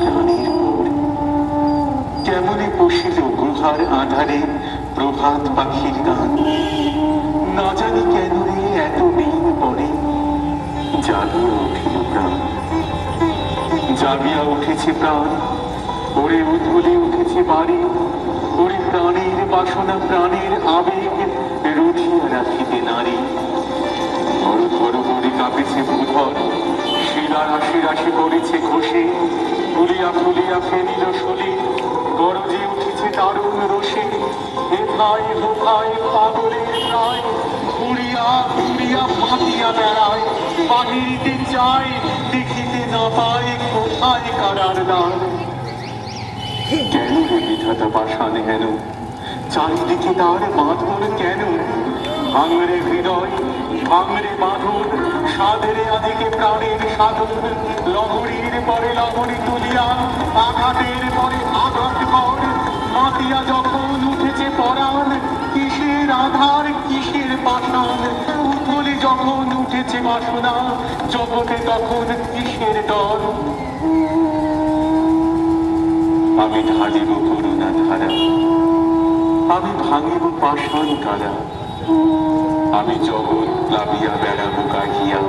প্রাণের মোর কেমনে বসিল গুহার আধারে প্রভাত পাখির গান। না জানি কেন রে এত দিন পরে জাগিয়া উঠিল প্রাণ, জাগিয়া উঠেছে প্রাণ। ওরে উথলে উঠেছে বাড়ি, ওরে প্রাণের বাসনা প্রাণের আবেগ রুধিয়া রাখিতে নারী। ধর ধর করে কাঁপেছে ভূধর, শিলা রাশি রাশি পড়েছে ঘষে, ফুলিয়া ফুলিয়া ফেলিল শলি, গরজে উঠেছে দারুণ রোষে। হেথায় হোথায় পাগলের প্রায়, ঘুরিয়া ঘুরিয়া ফাঁকিয়া বেড়ায়, বাহিরিতে চায় দেখিতে না পায় কোথায় কারার দ্বার। কেন রে বিধাতা পাষাণ হেন, চারিদিকে তার বাঁধন কেন? ভাঙরে হৃদয় ভাঙরে বাঁধন, সাধরে আদিকে প্রাণের সাধন। লহরীর পরে লহরী তুলিয়া, আঘাতের পরে আঘাত কর। মাতিয়া যখন উঠেছে পরাণ, কিসের আধার কিসের পাষাণ। উথলে যখন উঠেছে বাসনা, জগতে তখন কিসের ডর। আমি ঢালিব করুণা ধারা, আমি ভাঙিব পাষাণ কারা। আমি জগৎ প্লাবিয়া বেড়াবো কাহিয়া,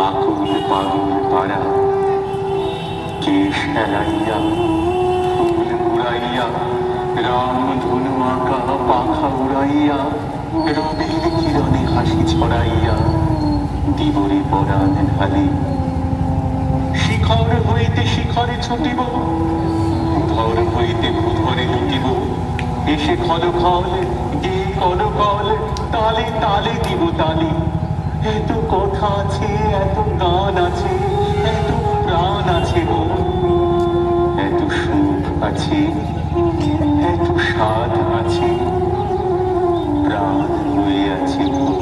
আকুল পাগল পাড়া। কেশ এলাইয়া ফুল উড়াইয়া, রাম ধনু আঁকা পাখা উড়াইয়া, রবির কিরণে হাসি ছড়াইয়া দিবরে পরাণ ঢালি। শিখর হইতে শিখরে ছুটিব, ভূধর হইতে ভূধরে লুটিব। এসে খল খল গে কল কল, তালে তালে দিব তালি। এত কথা আছে এত গান আছে, এত প্রাণ আছে মন, এত সুখ আছে এত স্বাদ আছে, প্রাণ হয়ে আছে মন।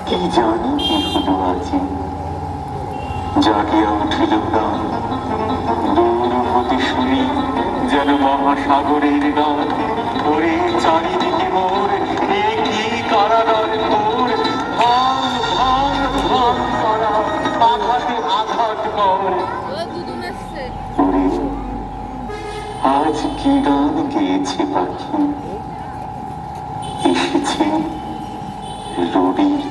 কি জানি কি হলো আজি, জাগিয়া উঠিল প্রাণ। দূর হতে শুনি যেন মহাসাগরের গান। ওরে চারিদিকে মোর এ কি কারাগার ঘোর। ভাঙ ভাঙ ভাঙ করা, আঘাতে আঘাত কর। ওরে আজ কি গান গেয়েছে পাখি, এসেছে রবির